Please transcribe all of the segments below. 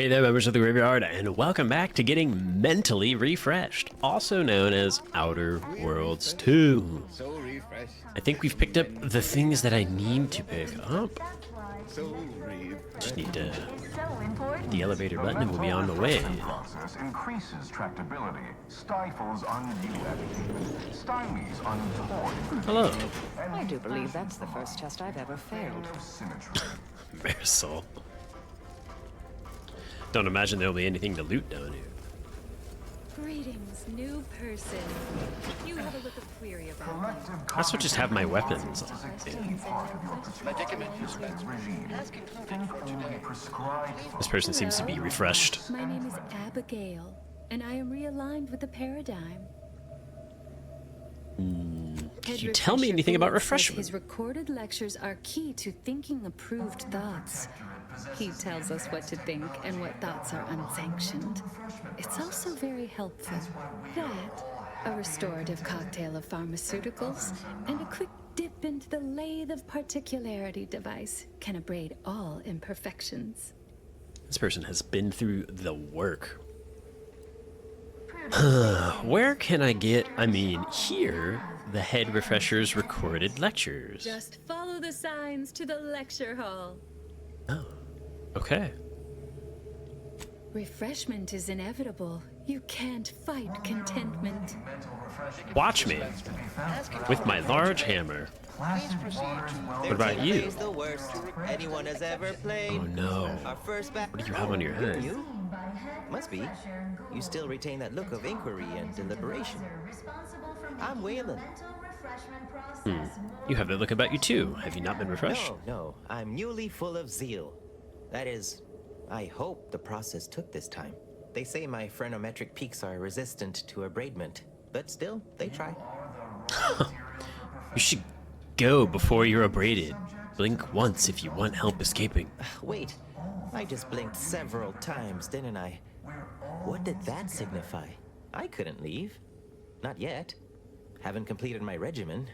Hey there, members of the Graveyard, and welcome back to Getting Mentally Refreshed, also known as Outer Worlds 2. I think we've picked up the things that I need to pick up. Just need to hit the elevator button and we'll be on the way. Process increases tractability, stifles undue energy, stymies untoward. Hello. I do believe that's the first test I've ever failed. Marisol. Don't imagine there'll be anything to loot down here. Greetings, new person. You have a look of query about me. I also just have my weapons. This person seems to be refreshed. My name is Abigail, and I am realigned with the paradigm. Can you tell me anything about refreshment? His recorded lectures are key to thinking approved thoughts. He tells us what to think and what thoughts are unsanctioned. It's also very helpful. That, a restorative cocktail of pharmaceuticals, and a quick dip into the lathe of particularity device can abrade all imperfections. This person has been through the work. Where can I get, here, the head refresher's recorded lectures? Just follow the signs to the lecture hall. Oh, okay. Refreshment is inevitable. You can't fight contentment. Watch me with my large hammer. What about you? The worst anyone has ever played. Oh no. Our first back. What do you have on your head? You? Must be. You still retain that look of inquiry and deliberation. I'm Waylon. You have that look about you too. Have you not been refreshed? No. I'm newly full of zeal. That is, I hope the process took this time. They say my phrenometric peaks are resistant to abradement, but still, they try. You should go before you're abraded. Blink once if you want help escaping. Wait, I just blinked several times, didn't I? What did that signify? I couldn't leave. Not yet. Haven't completed my regimen.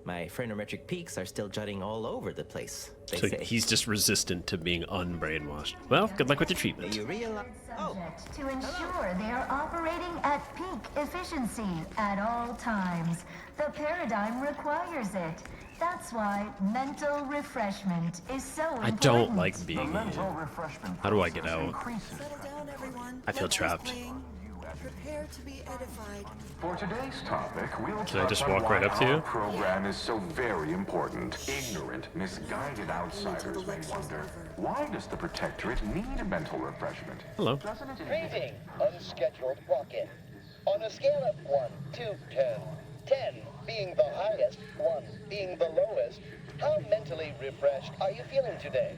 My phrenometric peaks are still jutting all over the place, they So say. he's just resistant to being unbrainwashed. Well, good luck with your treatment. You realize... Oh, To ensure they are operating at peak efficiency at all times. The paradigm requires it. That's why mental refreshment is so important. I don't like being here. How do I get out? Settle down, everyone. I feel Lecture's trapped. playing. Prepare to be edified. For today's topic, we'll Can I just talk walk about right why up to you? our program is so very important. Ignorant, misguided outsiders may wonder, why does the Protectorate need mental refreshment? Hello. Greeting, unscheduled walk-in. On a scale of 1 to 10, 10 being the highest, 1 being the lowest, how mentally refreshed are you feeling today?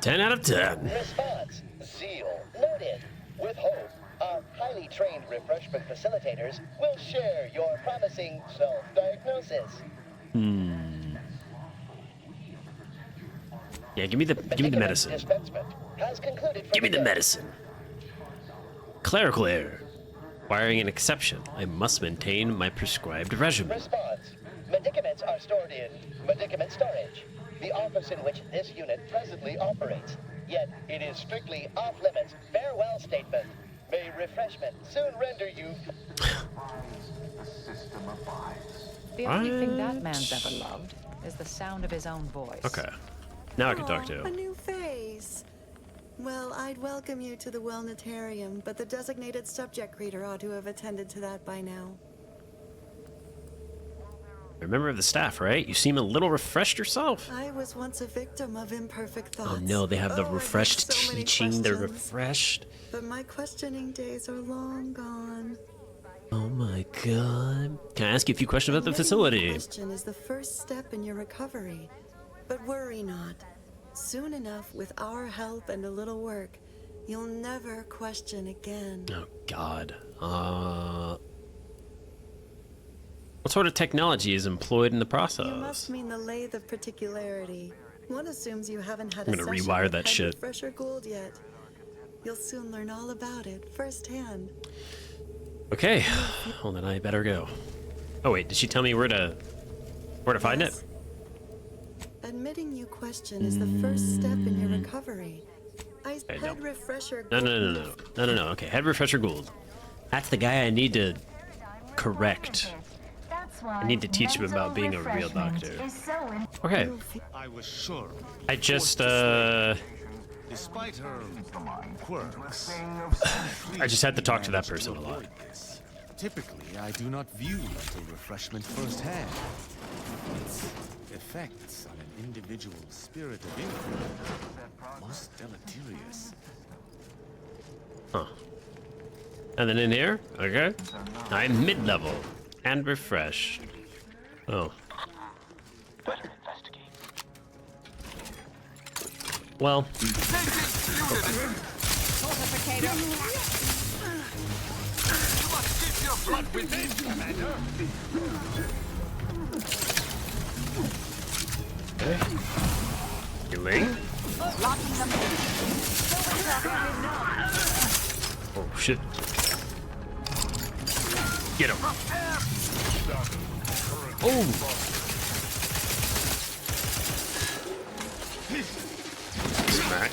10 out of 10. Response, zeal. Noted. With hope, our highly trained refreshment facilitators will share your promising self-diagnosis. Yeah, give me the medicine. Dispensement has concluded for Give me the day. medicine. Clerical error. Requiring an exception. I must maintain my prescribed regimen. Response. Medicaments are stored in medicament storage, the office in which this unit presently operates. Yet it is strictly off-limits. Farewell statement. May refreshment soon render you... The system abides. The only thing that man's ever loved is the sound of his own voice. Okay. Now I can talk to A him. new face. Well, I'd welcome you to the Wellnitarium, but the designated subject reader ought to have attended to that by now. You're a member of the staff, right? You seem a little refreshed yourself. I was once a victim of imperfect thoughts. Oh no, they have the I got refreshed so many teaching. They're questions. refreshed. But my questioning days are long gone. Oh my god. Can I ask you a few questions about the Admitting facility? Question is the first step in your recovery. But worry not. Soon enough, with our help and a little work, you'll never question again. Oh god. What sort of technology is employed in the process? You must mean the lathe of particularity. One assumes you haven't had I'm a gonna session rewire with that Head shit. Refresher Gould yet. You'll soon learn all about it firsthand. Okay. Well then I better go. Oh wait, did she tell me where to find it? Admitting you question is the first step in your recovery. I Okay, head no. refresher. No. Okay, head refresher Gould. That's the guy I need to correct. I need to teach him about being a real doctor. Okay. I was sure. I just, Despite her quirks, I just had to talk to that person a lot. typically, I do not view mental refreshment firsthand. Its effects on an individual's spirit of inquiry most deleterious. Huh. And then in here, okay. I'm mid-level and refreshed. Oh. Better investigate. Well. Okay. Healing. Oh shit. Get him. Oh. Smack.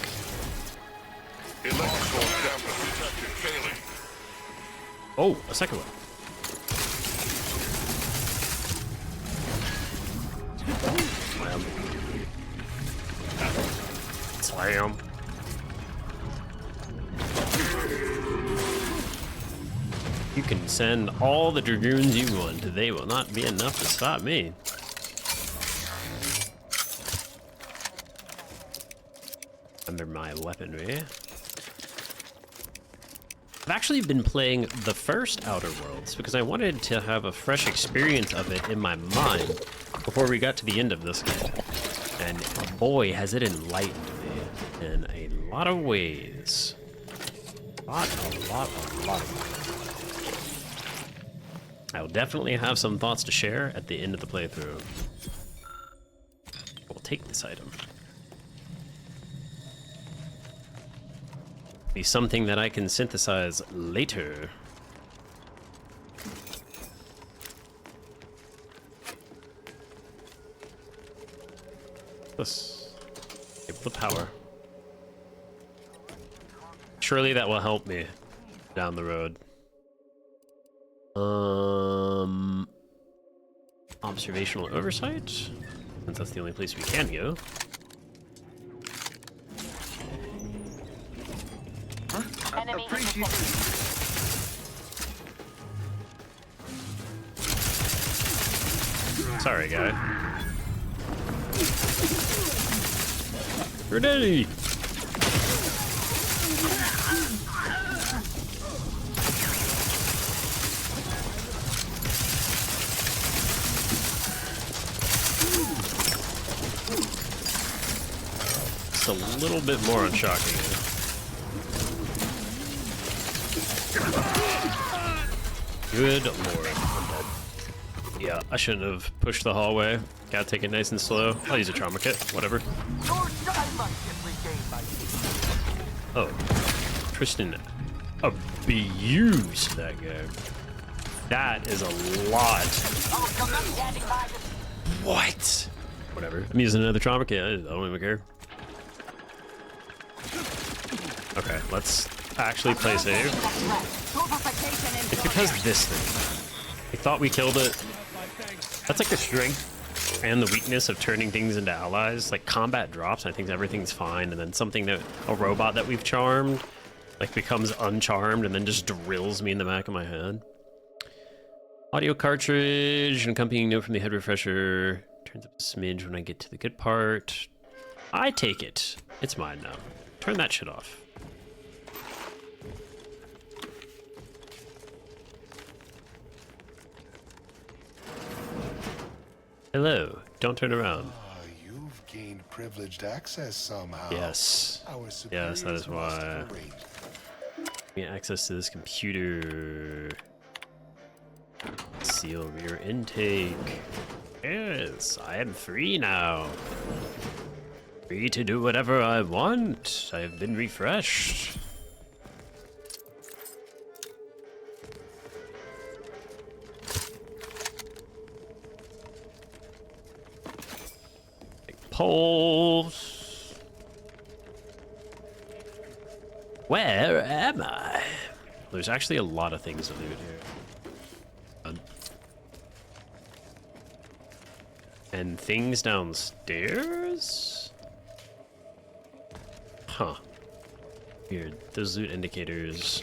Electrical damper detected failing. Oh, a second one. Slam. Slam. You can send all the dragoons you want. They will not be enough to stop me. Under my weaponry. I've actually been playing the first Outer Worlds because I wanted to have a fresh experience of it in my mind before we got to the end of this game. And boy, has it enlightened me in a lot of ways. A lot of ways. I will definitely have some thoughts to share at the end of the playthrough. We'll take this item. Be something that I can synthesize later. This. Able the power. Surely that will help me down the road. Observational oversight, since that's the only place we can go. Enemy Sorry, guy. Grenade! Just a little bit more on shocking. Good lord, I'm dead. Yeah, I shouldn't have pushed the hallway. Gotta take it nice and slow. I'll use a trauma kit, whatever. Oh, Tristan abused that guy. That is a lot. What? Whatever. I'm using another trauma kit. I don't even care. Okay, let's actually play save. It's because this thing. I thought we killed it. That's like the strength and the weakness of turning things into allies. Like combat drops, I think everything's fine, and then something that a robot that we've charmed like becomes uncharmed and then just drills me in the back of my head. Audio cartridge, an accompanying note from the head refresher. Turns up a smidge when I get to the good part. I take it. It's mine now. Turn that shit off. Hello. Don't turn around. You've gained privileged access somehow. Yes. Yes, that is why. Get access to this computer. Seal rear intake. Yes, I am free now. Free to do whatever I want. I have been refreshed. Poles. Where am I? There's actually a lot of things to loot here. And things downstairs? Huh. Weird. Those loot indicators.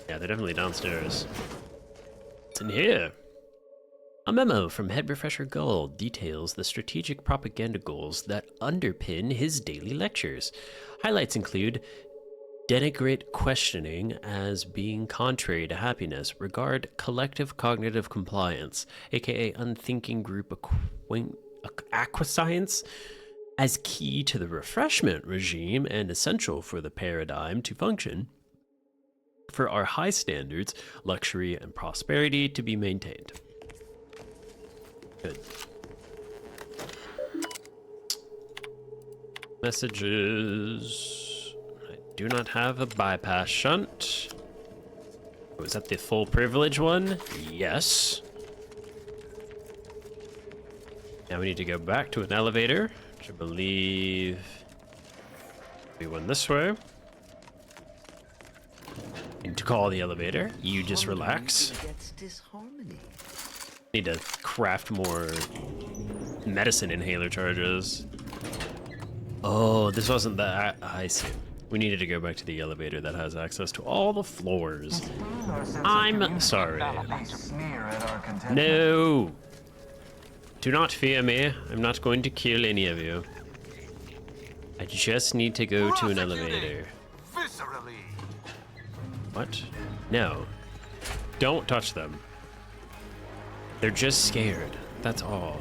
Yeah, they're definitely downstairs. What's in here? A memo from Head Refresher Gold details the strategic propaganda goals that underpin his daily lectures. Highlights include denigrate questioning as being contrary to happiness, regard collective cognitive compliance, aka unthinking group acquiescence, as key to the refreshment regime and essential for the paradigm to function, for our high standards, luxury, and prosperity to be maintained. Good. Messages. I do not have a bypass shunt. Was that the full privilege one? Yes. Now we need to go back to an elevator, which I believe we went this way. And to call the elevator, you just relax. Need to craft more medicine inhaler charges. Oh, this wasn't the... I see. We needed to go back to the elevator that has access to all the floors. I'm sorry. No! Do not fear me. I'm not going to kill any of you. I just need to go to an elevator. What? No. Don't touch them. They're just scared. That's all.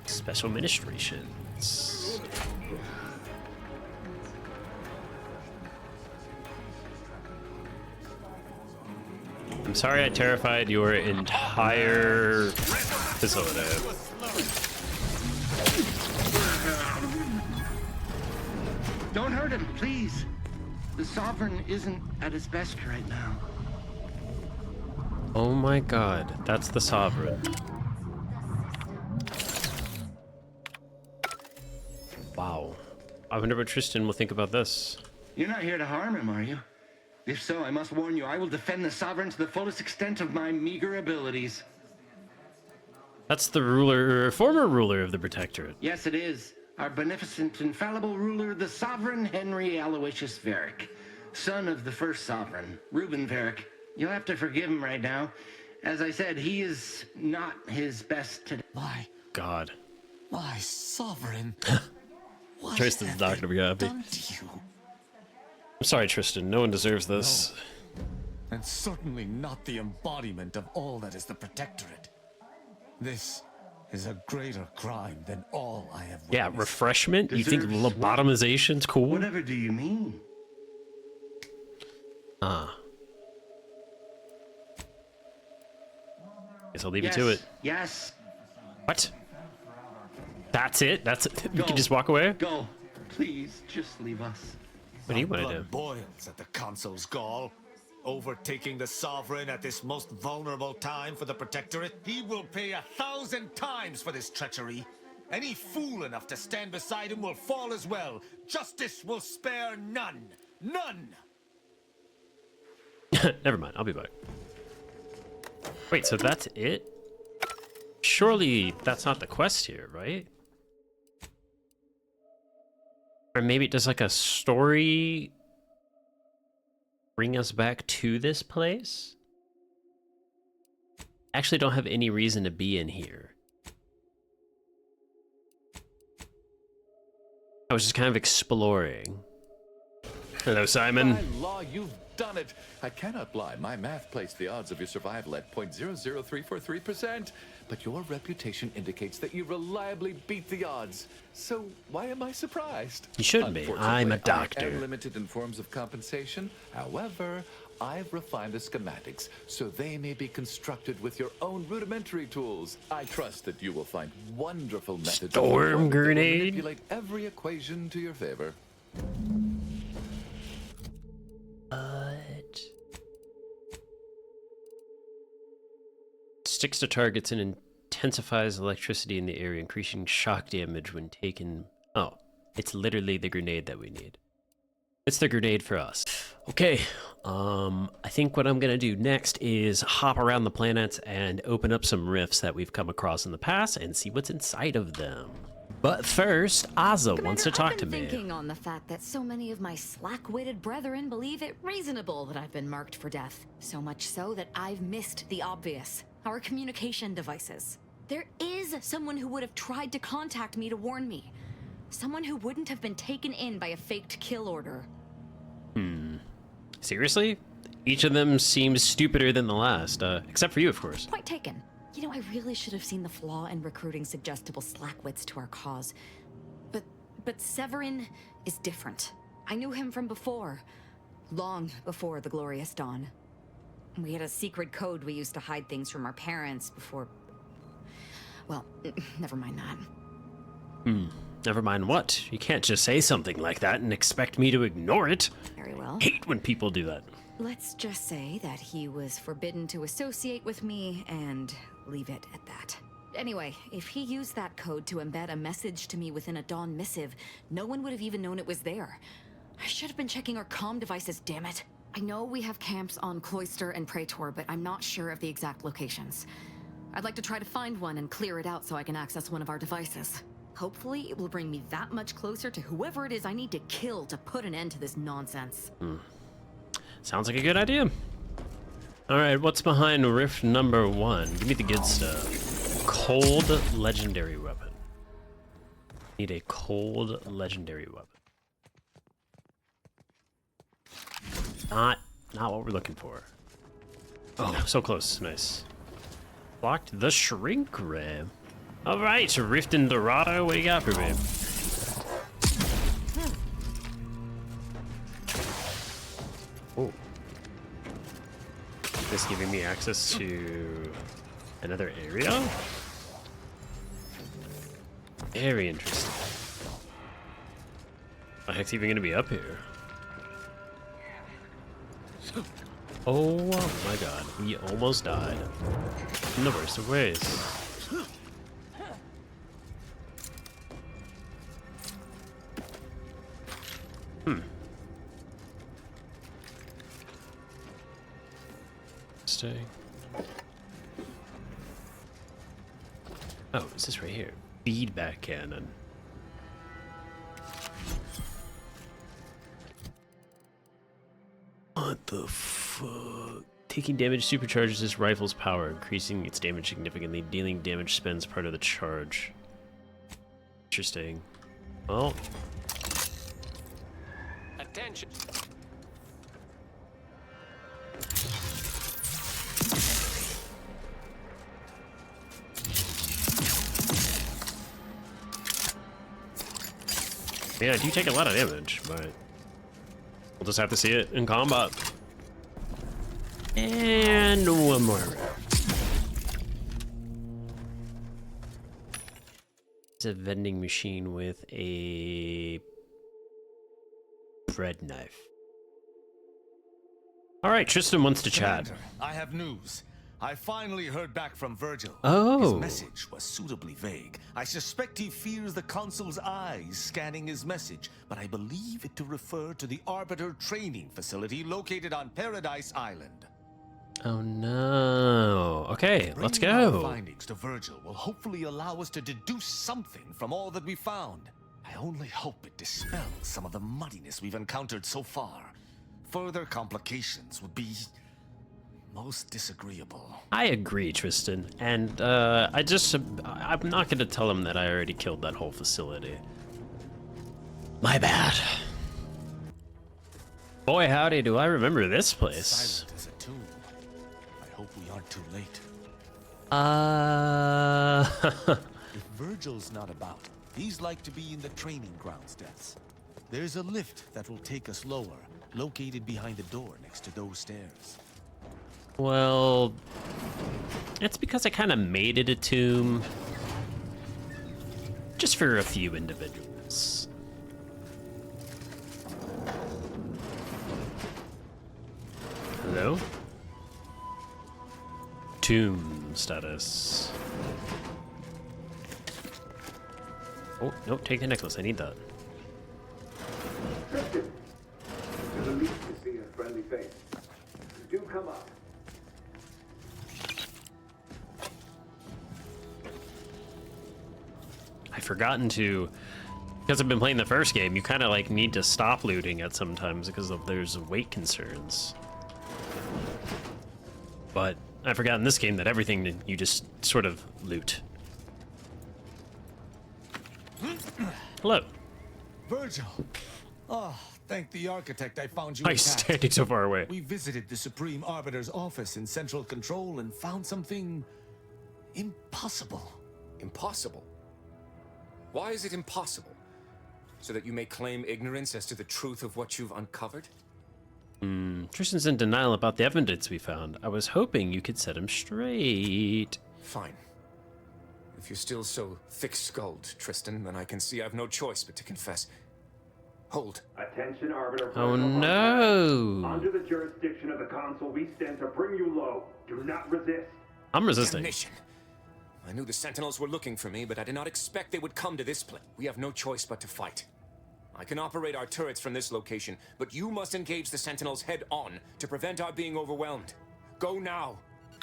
Special ministrations. I'm sorry I terrified your entire facility. Don't hurt him, please. The Sovereign isn't at his best right now. Oh my god, that's the Sovereign. Wow. I wonder what Tristan will think about this. You're not here to harm him, are you? If so, I must warn you, I will defend the Sovereign to the fullest extent of my meager abilities. That's the ruler, former ruler of the Protectorate. Yes, it is. Our beneficent, infallible ruler, the Sovereign Henry Aloysius Varick, son of the first Sovereign, Reuben Varick. You'll have to forgive him right now. As I said, he is not his best today. My God. My Sovereign. Tristan's not gonna be happy. Done to you? I'm sorry, Tristan. No one deserves this. No. And certainly not the embodiment of all that is the Protectorate. This is a greater crime than all I have witnessed. Yeah, refreshment? You think lobotomization's cool? Whatever do you mean? Guess I'll leave you to it. Yes. What? That's it? That's it? You Go. can just walk away? Go. Please, just leave us. What do you want to do? Blood boils at the Consul's gall. Overtaking the Sovereign at this most vulnerable time for the Protectorate. He will pay 1,000 times for this treachery. Any fool enough to stand beside him will fall as well. Justice will spare none. None! Never mind, I'll be back. Wait, so that's it? Surely that's not the quest here, right? Or maybe it does like a story bring us back to this place? Actually don't have any reason to be in here. I was just kind of exploring. Hello, Simon. By law, you've done it. I cannot lie. My math placed the odds of your survival at 0.00343%. But your reputation indicates that you reliably beat the odds. So why am I surprised? You shouldn't be. I'm a doctor. I am limited in forms of compensation. However, I've refined the schematics so they may be constructed with your own rudimentary tools. I trust that you will find wonderful methods Storm that will grenade? manipulate every equation to your favor. Sticks to targets and intensifies electricity in the area, increasing shock damage when taken. Oh, It's literally the grenade that we need. It's the grenade for us. Okay, I think what I'm gonna do next is hop around the planets and open up some rifts that we've come across in the past and see what's inside of them. But first, Ozza wants to talk to me. I've been thinking on the fact that so many of my slack-witted brethren believe it reasonable that I've been marked for death. So much so that I've missed the obvious. Our communication devices. There is someone who would have tried to contact me to warn me. Someone who wouldn't have been taken in by a faked kill order. Seriously? Each of them seems stupider than the last, except for you, of course. Point taken. You know, I really should have seen the flaw in recruiting suggestible slackwits to our cause. But Severin is different. I knew him from before. Long before the Glorious Dawn. We had a secret code we used to hide things from our parents before... Well, never mind that. Never mind what. You can't just say something like that and expect me to ignore it. Very well. Hate when people do that. Let's just say that he was forbidden to associate with me and leave it at that. Anyway, if he used that code to embed a message to me within a Dawn missive, no one would have even known it was there. I should have been checking our comm devices, damn it. I know we have camps on Cloister and Praetor, but I'm not sure of the exact locations. I'd like to try to find one and clear it out so I can access one of our devices. Hopefully, it will bring me that much closer to whoever it is I need to kill to put an end to this nonsense. Sounds like a good idea. Alright, what's behind rift number 1? Give me the good stuff. Cold legendary weapon. Need a cold legendary weapon. Not what we're looking for. Oh, so close. Nice. Blocked the shrink ray. Alright, Rift and Dorado, what you got for me? Oh. This giving me access to another area? Very interesting. What the heck's even gonna be up here? Oh my god, we almost died. In the worst of ways. Stay. Oh, is this right here? Feedback cannon. What the fuck? Taking damage supercharges this rifle's power, increasing its damage significantly. Dealing damage spends part of the charge. Interesting. Well. Attention. Yeah, I do take a lot of damage, but we'll just have to see it in combat. And one more rift. It's a vending machine with a bread knife. All right, Tristan wants to chat. Commander, I have news. I finally heard back from Virgil. Oh. His message was suitably vague. I suspect he fears the Consul's eyes scanning his message, but I believe it to refer to the Arbiter training facility located on Paradise Island. Oh no. Okay, let's Bringing our go. findings to Virgil will hopefully allow us to deduce something from all that we found. I only hope it dispels some of the muddiness we've encountered so far. Further complications would be most disagreeable. I agree, Tristan. And I'm not gonna tell him that I already killed that whole facility. My bad. Boy, howdy, do I remember this place. Silent as a tomb. I hope we aren't too late. If Virgil's not about, he's like to be in the training grounds deaths. There's a lift that will take us lower, located behind the door next to those stairs. Well, it's because I kind of made it a tomb. Just for a few individuals. Hello? Tomb status. Oh, no, take the necklace. I need that. Tristan! It's a relief to see a friendly face. Do come up. I've forgotten to, because I've been playing the first game, you kind of like need to stop looting at sometimes because there's weight concerns. But I forgot in this game that everything you just sort of loot. Hello. Virgil. Oh, thank the architect I found you Why are you intact. standing so far away? We visited the Supreme Arbiter's office in Central Control and found something impossible. Impossible? Why is it impossible? So that you may claim ignorance as to the truth of what you've uncovered? Tristan's in denial about the evidence we found. I was hoping you could set him straight. Fine. If you're still so thick-skulled, Tristan, then I can see I've no choice but to confess. Hold. Attention, Arbiter. Oh no! Under the jurisdiction of the Council, we stand to bring you low. Do not resist. I'm resisting. Damnation. I knew the Sentinels were looking for me, but I did not expect they would come to this place. We have no choice but to fight. I can operate our turrets from this location, but you must engage the Sentinels head-on to prevent our being overwhelmed. Go now.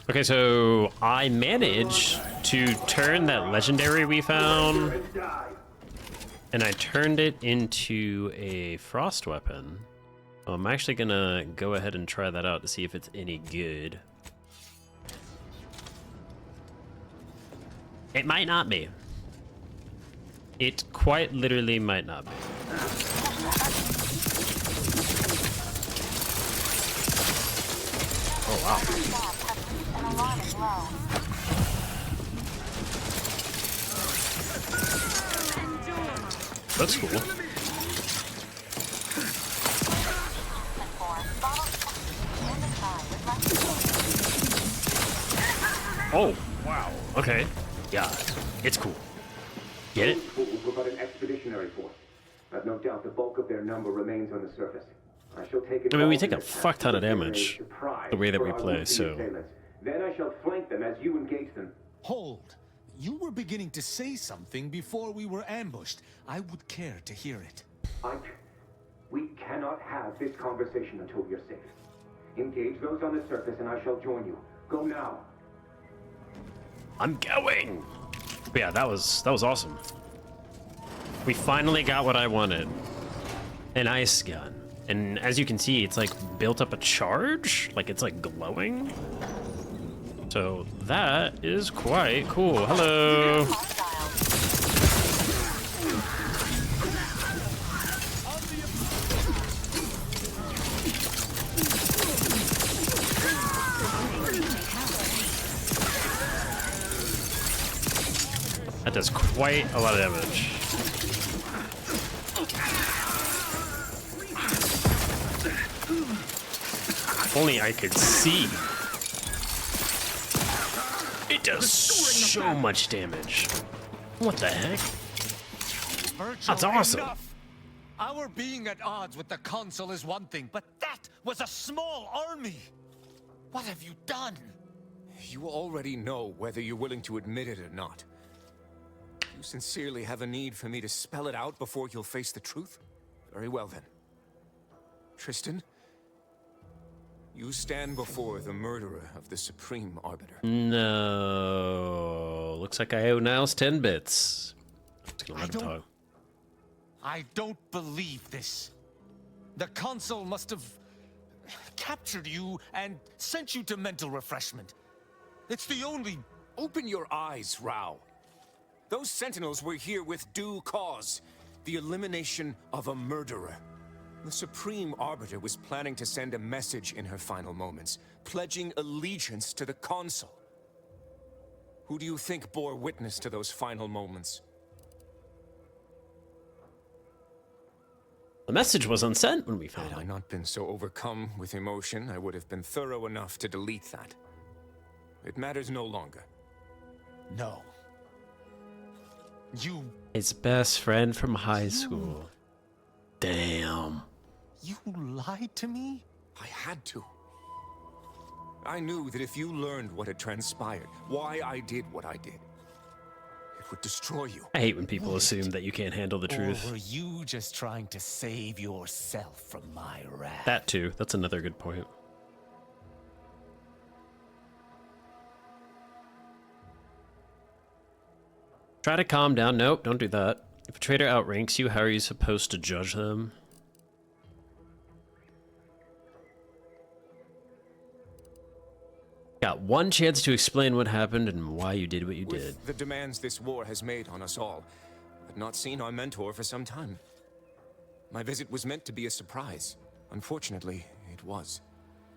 Okay, so I managed to turn that legendary we found, and I turned it into a frost weapon. I'm actually gonna go ahead and try that out to see if it's any good. It might not be. It quite literally might not be. Oh wow. That's cool. Oh, wow. Okay. Yeah, it's cool. Get it? Will provide an expeditionary force, but no doubt the bulk of their number remains on the surface. I shall take I mean, we take a fuck ton of damage the way that we play, so... Then I shall flank them as you engage them. Hold. You were beginning to say something before we were ambushed. I would care to hear it. We cannot have this conversation until we are safe. Engage those on the surface and I shall join you. Go now. I'm going! But yeah, that was awesome. We finally got what I wanted. An ice gun. And as you can see, it's like built up a charge? Like it's like glowing? So that is quite cool. Hello! That does quite a lot of damage. If only I could see. It does so much damage. What the heck? That's awesome. Enough. Our being at odds with the Council is one thing, but that was a small army. What have you done? You already know whether you're willing to admit it or not. You sincerely have a need for me to spell it out before you'll face the truth? Very well then. Tristan, you stand before the murderer of the Supreme Arbiter. No. Looks like I owe Niles 10 bits. Just gonna let him talk. I don't believe this. The Council must have captured you and sent you to mental refreshment. It's the only... Open your eyes, Rao. Those Sentinels were here with due cause. The elimination of a murderer. The Supreme Arbiter was planning to send a message in her final moments, pledging allegiance to the Council. Who do you think bore witness to those final moments? The message was unsent when we found Had it. I not been so overcome with emotion, I would have been thorough enough to delete that. It matters no longer. No. You... His best friend from high school. Damn. You lied to me? I had to. I knew that if you learned what had transpired, why I did what I did, It would destroy you. I hate when people assume that you can't handle the truth. Or were you just trying to save yourself from my wrath? That too. That's another good point. Try to calm down. Nope, don't do that. If a traitor outranks you, how are you supposed to judge them? Got one chance to explain what happened and why you did what you did. With the demands this war has made on us all, I've not seen our mentor for some time. My visit was meant to be a surprise. Unfortunately, it was.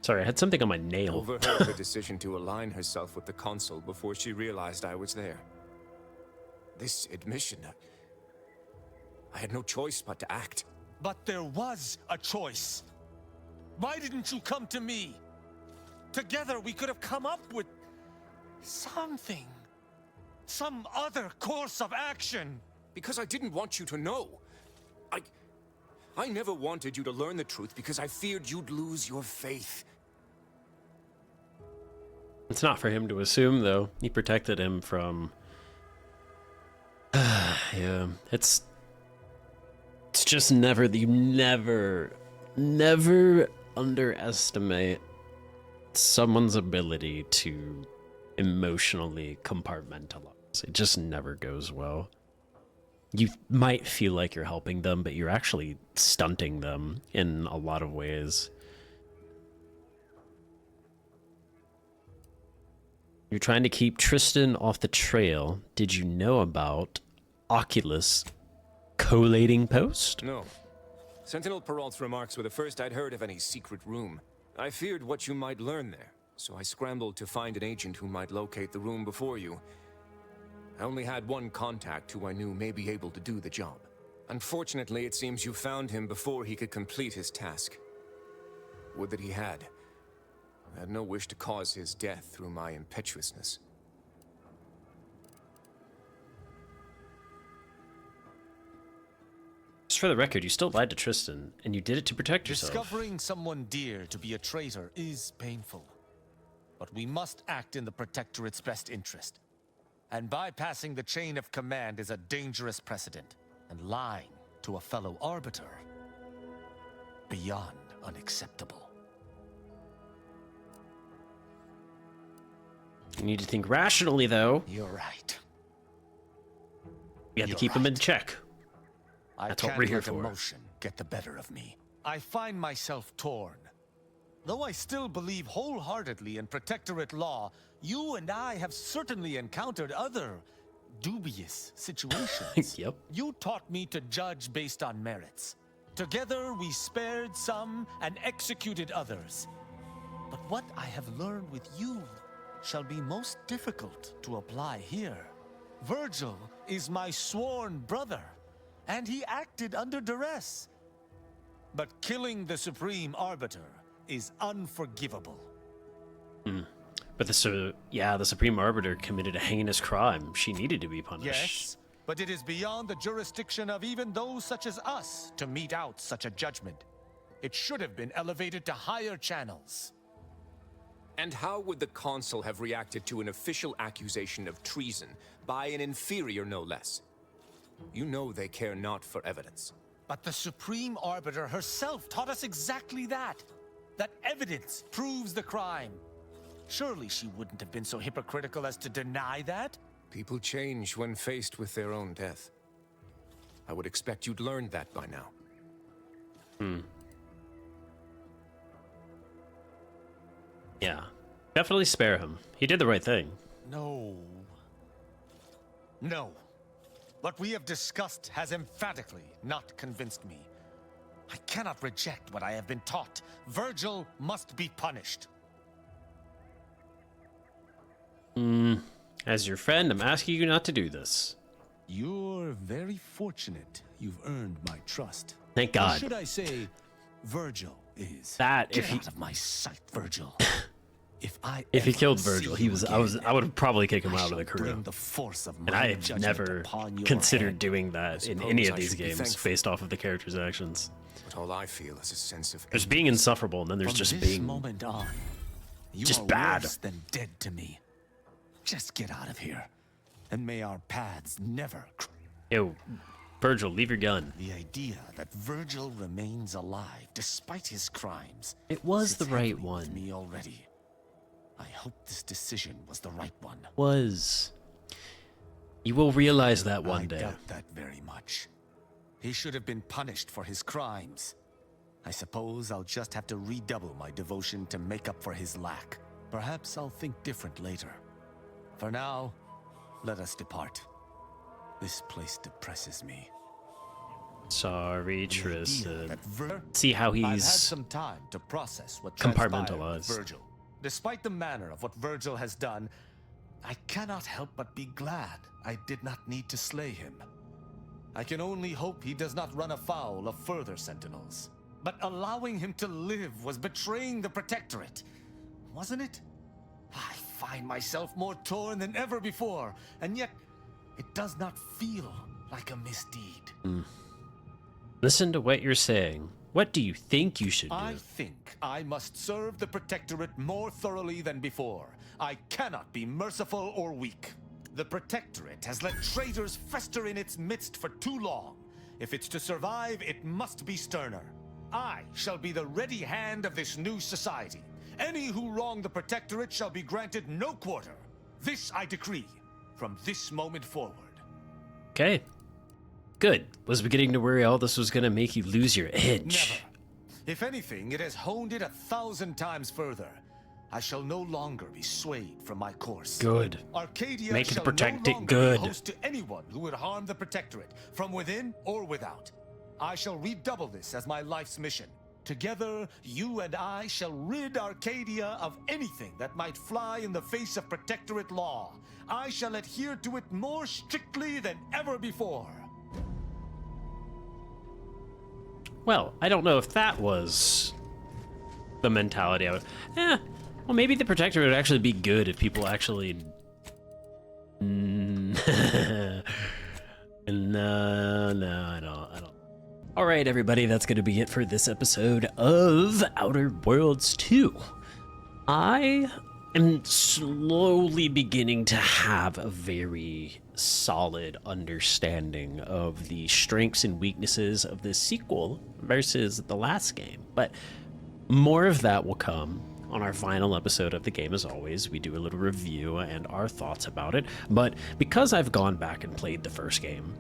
Sorry, I had something on my nail. Overheard her decision to align herself with the consul before she realized I was there. This admission, I had no choice but to act. But there was a choice. Why didn't you come to me? Together we could have come up with something. Some other course of action. Because I didn't want you to know. I never wanted you to learn the truth because I feared you'd lose your faith. It's not for him to assume, though. He protected him from... yeah, it's just never... You never underestimate someone's ability to emotionally compartmentalize. It just never goes well. You might feel like you're helping them, but you're actually stunting them in a lot of ways. You're trying to keep Tristan off the trail. Did you know about Oculus collating post? No. Sentinel Perrault's remarks were the first I'd heard of any secret room. I feared what you might learn there, so I scrambled to find an agent who might locate the room before you. I only had one contact who I knew may be able to do the job. Unfortunately, it seems you found him before he could complete his task. Would that he had. I had no wish to cause his death through my impetuousness. Just for the record, you still lied to Tristan, and you did it to protect yourself. Discovering someone dear to be a traitor is painful. But we must act in the Protectorate's best interest. And bypassing the chain of command is a dangerous precedent. And lying to a fellow Arbiter, beyond unacceptable. You need to think rationally, though. You're right. You have to keep him in check. That's what we're here for. Emotion get the better of me. I find myself torn. Though I still believe wholeheartedly in Protectorate law, you and I have certainly encountered other dubious situations. Yep. You taught me to judge based on merits. Together we spared some and executed others. But what I have learned with you shall be most difficult to apply here. Virgil is my sworn brother, and he acted under duress. But killing the Supreme Arbiter is unforgivable. But the Supreme Arbiter committed a heinous crime. She needed to be punished. Yes, but it is beyond the jurisdiction of even those such as us to mete out such a judgment. It should have been elevated to higher channels. And how would the consul have reacted to an official accusation of treason by an inferior, no less? You know they care not for evidence. But the Supreme Arbiter herself taught us exactly that. That evidence proves the crime. Surely she wouldn't have been so hypocritical as to deny that? People change when faced with their own death. I would expect you'd learned that by now. Yeah. Definitely spare him. He did the right thing. No. No. What we have discussed has emphatically not convinced me. I cannot reject what I have been taught. Virgil must be punished. As your friend, I'm asking you not to do this. You're very fortunate you've earned my trust. Thank God. Or should I say, Virgil is. That Get out of my sight, Virgil. If he killed Virgil, I would have probably kicked him out of the crew. The force of and I have never considered doing that in any of these games based off of the character's actions. But all I feel is a sense of there's being insufferable, and then there's just being moment on, you just are bad. Worse than dead to me. Just get out of here. and may our paths never cross. Yo, Virgil, leave your gun. The idea that Virgil remains alive despite his crimes. It was sits the right heavily with one. me already. I hope this decision was the right one. Was. You will realize that one day. I doubt that very much. He should have been punished for his crimes. I suppose I'll just have to redouble my devotion to make up for his lack. Perhaps I'll think different later. For now, let us depart. This place depresses me. Sorry, Tristan. I've See how had he's some time to process what transpired with compartmentalized. Virgil. Despite the manner of what Virgil has done, I cannot help but be glad I did not need to slay him. I can only hope he does not run afoul of further sentinels. But allowing him to live was betraying the Protectorate, wasn't it? I find myself more torn than ever before, and yet it does not feel like a misdeed. Listen to what you're saying. What do you think you should do? I think I must serve the Protectorate more thoroughly than before. I cannot be merciful or weak. The Protectorate has let traitors fester in its midst for too long. If it's to survive, it must be sterner. I shall be the ready hand of this new society. Any who wrong the Protectorate shall be granted no quarter. This I decree from this moment forward. Okay. Good. Was beginning to worry all this was going to make you lose your edge. Never. If anything, it has honed it 1,000 times further. I shall no longer be swayed from my course. Good. Arcadia Make it shall protect no it longer good. be host to anyone who would harm the Protectorate, from within or without. I shall redouble this as my life's mission. Together, you and I shall rid Arcadia of anything that might fly in the face of Protectorate law. I shall adhere to it more strictly than ever before. Well, I don't know if that was the mentality I would... well, maybe the Protectorate would actually be good if people actually... No, I don't. Alright, everybody, that's going to be it for this episode of Outer Worlds 2. I am slowly beginning to have a very solid understanding of the strengths and weaknesses of this sequel versus the last game, but more of that will come on our final episode of the game. As always, we do a little review and our thoughts about it, but because I've gone back and played the first game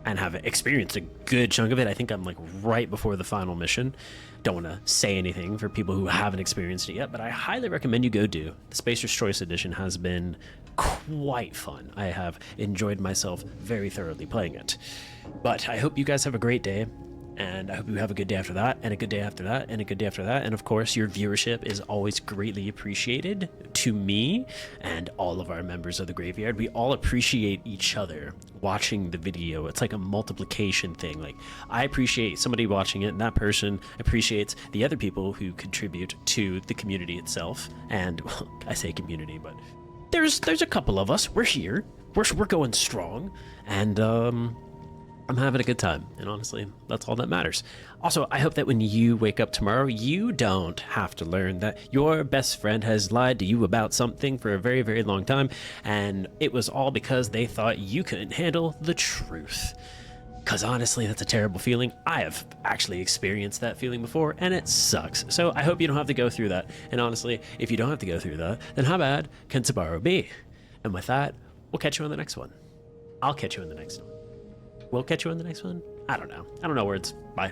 and have experienced a good chunk of it, I think I'm like right before the final mission. Don't want to say anything for people who haven't experienced it yet, but I highly recommend you go do. The Spacer's Choice Edition has been quite fun. I have enjoyed myself very thoroughly playing it. But I hope you guys have a great day, and I hope you have a good day after that, and a good day after that, and a good day after that. And of course, your viewership is always greatly appreciated to me and all of our members of the Graveyard. We all appreciate each other watching the video. It's like a multiplication thing. Like, I appreciate somebody watching it, and that person appreciates the other people who contribute to the community itself. And, well, I say community, but there's a couple of us. We're here. We're going strong. And, I'm having a good time, and honestly, that's all that matters. Also, I hope that when you wake up tomorrow, you don't have to learn that your best friend has lied to you about something for a very, very long time, and it was all because they thought you couldn't handle the truth. Because honestly, that's a terrible feeling. I have actually experienced that feeling before, and it sucks. So I hope you don't have to go through that. And honestly, if you don't have to go through that, then how bad can tomorrow be? And with that, we'll catch you on the next one. I'll catch you in the next one. We'll catch you in the next one. I don't know words. Bye.